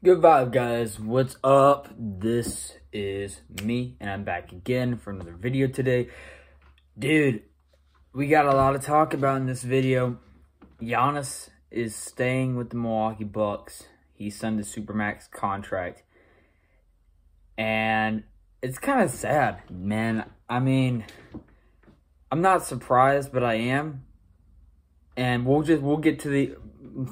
Good vibe, guys. What's up? This is me, and I'm back again for another video today. Dude, we got a lot to talk about in this video. Giannis is staying with the Milwaukee Bucks. He signed a Supermax contract. And it's kind of sad, man. I mean, I'm not surprised, but I am. And we'll get to the...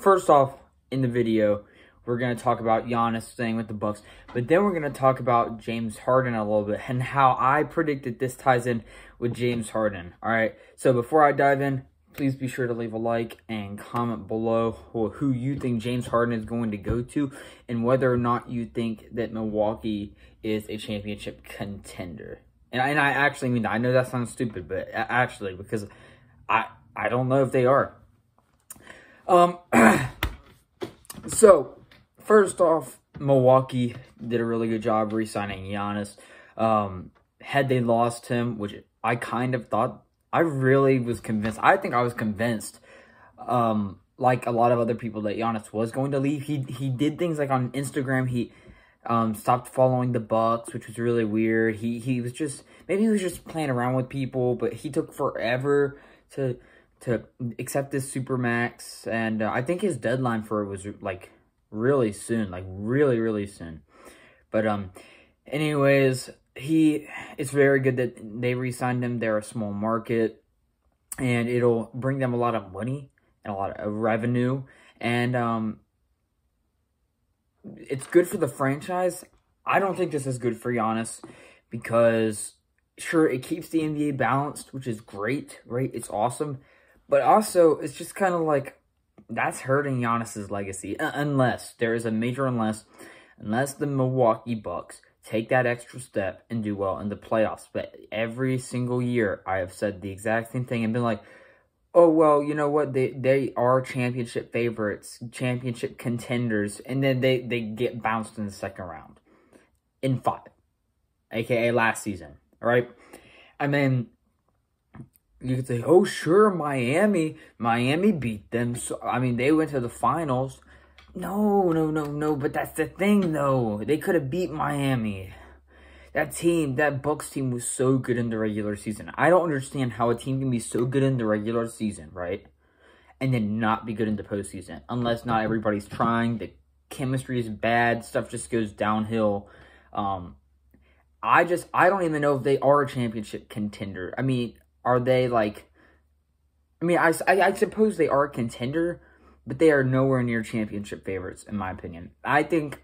First off, in the video, we're going to talk about Giannis staying with the Bucks. But then we're going to talk about James Harden a little bit and how I predicted this ties in with James Harden. All right. So before I dive in, please be sure to leave a like and comment below who you think James Harden is going to go to and whether or not you think that Milwaukee is a championship contender. And I actually mean, I know that sounds stupid, but actually, because I don't know if they are. So, first off, Milwaukee did a really good job re-signing Giannis. Had they lost him, which I kind of thought, I really was convinced. I think I was convinced, like a lot of other people, that Giannis was going to leave. He did things like on Instagram. He stopped following the Bucks, which was really weird. He was just, maybe he was just playing around with people, but he took forever to accept this Supermax. And I think his deadline for it was like really soon, like really soon. But anyways, it's very good that they re-signed him. They're a small market, and it'll bring them a lot of money and a lot of revenue, and it's good for the franchise. I don't think this is good for Giannis because sure, it keeps the NBA balanced, which is great, right? It's awesome, but also it's just kind of like, that's hurting Giannis's legacy, unless there is a major unless the Milwaukee Bucks take that extra step and do well in the playoffs. But every single year, I have said the exact same thing and been like, oh, well, you know what? They are championship favorites, championship contenders, and then they get bounced in the second round in 5, a.k.a. last season, all right? I mean, you could say, oh, sure, Miami beat them. So, I mean, they went to the finals. No, but that's the thing, though. They could have beat Miami. That Bucks team was so good in the regular season. I don't understand how a team can be so good in the regular season, right? And then not be good in the postseason. Unless not everybody's trying. The chemistry is bad. Stuff just goes downhill. I don't even know if they are a championship contender. I mean, are they like... I mean, I suppose they are a contender, but they are nowhere near championship favorites, in my opinion. I think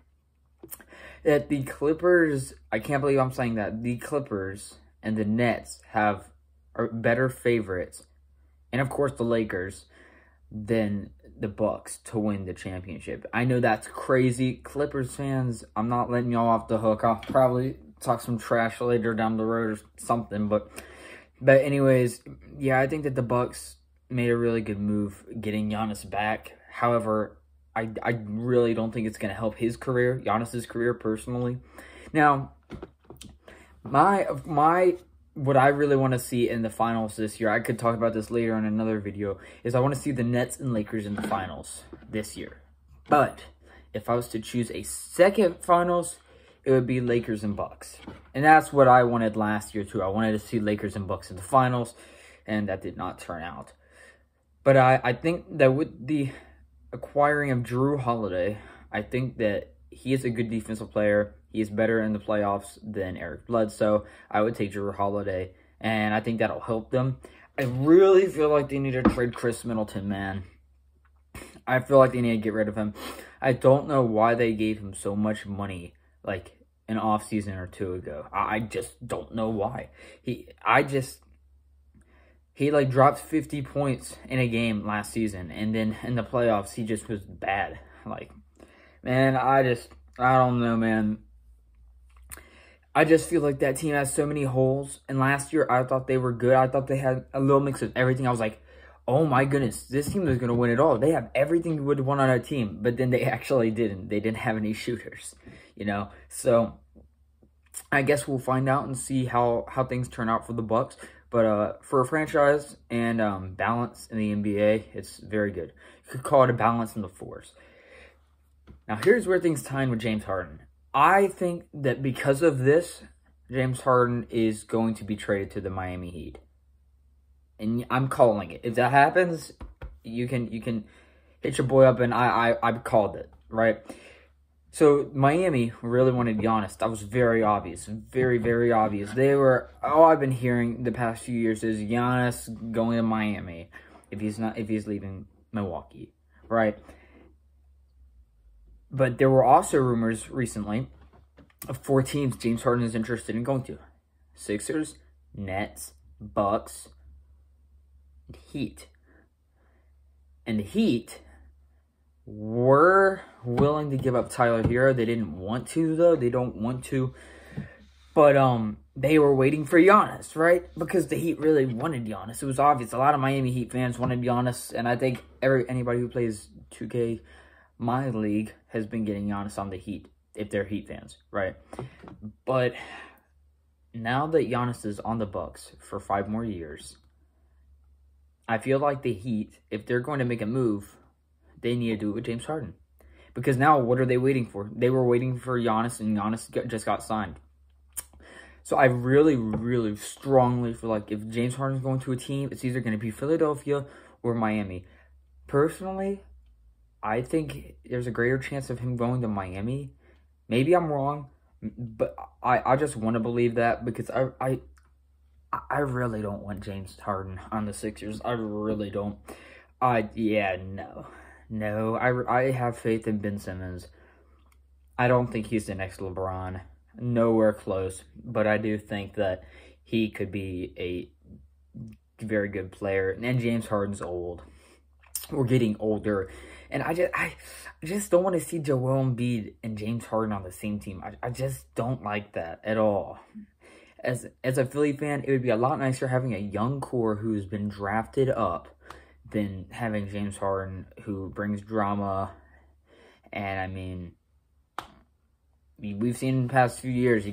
that the Clippers, I can't believe I'm saying that, the Clippers and the Nets are better favorites, and of course the Lakers, than the Bucks to win the championship. I know that's crazy. Clippers fans, I'm not letting y'all off the hook. I'll probably talk some trash later down the road or something, but anyways, yeah, I think that the Bucks made a really good move getting Giannis back. However, I really don't think it's going to help his career, Giannis's career, personally. Now, what I really want to see in the finals this year, I could talk about this later in another video, is I want to see the Nets and Lakers in the finals this year. But if I was to choose a second finals, it would be Lakers and Bucks. And that's what I wanted last year, too. I wanted to see Lakers and Bucks in the finals, and that did not turn out. But I think that with the acquiring of Jrue Holiday, I think that he is a good defensive player. He is better in the playoffs than Eric Bledsoe. I would take Jrue Holiday, and I think that'll help them. I really feel like they need to trade Chris Middleton, man. I feel like they need to get rid of him. I don't know why they gave him so much money, like an off season or two ago. I just don't know why. He like dropped 50 points in a game last season, and then in the playoffs, he just was bad. Like, man, I don't know, man. I just feel like that team has so many holes, and last year, I thought they were good. I thought they had a little mix of everything. I was like, oh my goodness, this team is going to win it all. They have everything you would want on a team, but then they actually didn't. They didn't have any shooters, you know? So, I guess we'll find out and see how things turn out for the Bucks. But for a franchise and balance in the NBA, it's very good. You could call it a balance in the force. Now, here's where things tie in with James Harden. I think that because of this, James Harden is going to be traded to the Miami Heat. And I'm calling it. If that happens, you can hit your boy up, and I've called it, right? So, Miami really wanted Giannis. That was very obvious. Very, very obvious. They were, all I've been hearing the past few years is Giannis going to Miami if he's leaving Milwaukee, right? But there were also rumors recently of 4 teams James Harden is interested in going to. Sixers, Nets, Bucks, and Heat. And the Heat were willing to give up Tyler Hero. They didn't want to, though. They don't want to. But they were waiting for Giannis, right? Because the Heat really wanted Giannis. It was obvious. A lot of Miami Heat fans wanted Giannis. And I think anybody who plays 2K, my league, has been getting Giannis on the Heat, if they're Heat fans, right? But now that Giannis is on the Bucks for 5 more years, I feel like the Heat, if they're going to make a move, they need to do it with James Harden. Because now, what are they waiting for? They were waiting for Giannis, and Giannis just got signed. So I really, really strongly feel like if James Harden's going to a team, it's either going to be Philadelphia or Miami. Personally, I think there's a greater chance of him going to Miami. Maybe I'm wrong, but I just want to believe that because I really don't want James Harden on the Sixers. I really don't. Yeah, no. No, I have faith in Ben Simmons. I don't think he's the next LeBron. Nowhere close. But I do think that he could be a very good player. And James Harden's old. We're getting older. And I just don't want to see Joel Embiid and James Harden on the same team. I just don't like that at all. As a Philly fan, it would be a lot nicer having a young core who's been drafted up than having James Harden, who brings drama. And, I mean, we've seen in the past few years, he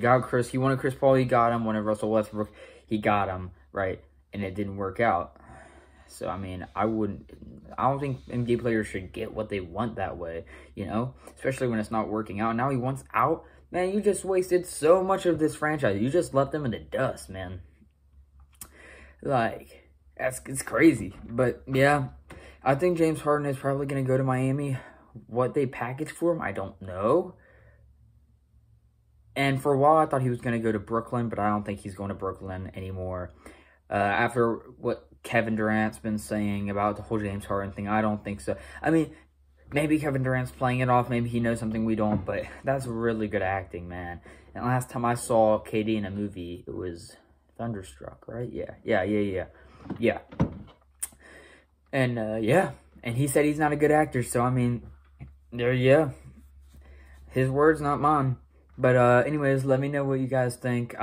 wanted Chris Paul, he got him. Wanted Russell Westbrook, he got him, right? And it didn't work out. So, I mean, I don't think NBA players should get what they want that way, you know? Especially when it's not working out. Now he wants out. Man, you just wasted so much of this franchise. You just left them in the dust, man. Like, it's crazy. But, yeah, I think James Harden is probably going to go to Miami. What they package for him, I don't know. And for a while, I thought he was going to go to Brooklyn, but I don't think he's going to Brooklyn anymore. After what Kevin Durant's been saying about the whole James Harden thing, I don't think so. I mean, maybe Kevin Durant's playing it off. Maybe he knows something we don't, but that's really good acting, man. And last time I saw KD in a movie, it was Thunderstruck, right? Yeah. And, yeah. And he said he's not a good actor, so, I mean, his words, not mine. But, anyways, let me know what you guys think.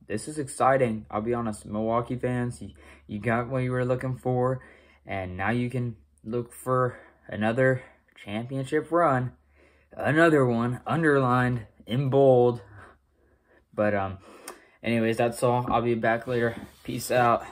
This is exciting. I'll be honest, Milwaukee fans, you got what you were looking for, and now you can look for another championship run. Another one, underlined, in bold. But, anyways, that's all. I'll be back later. Peace out.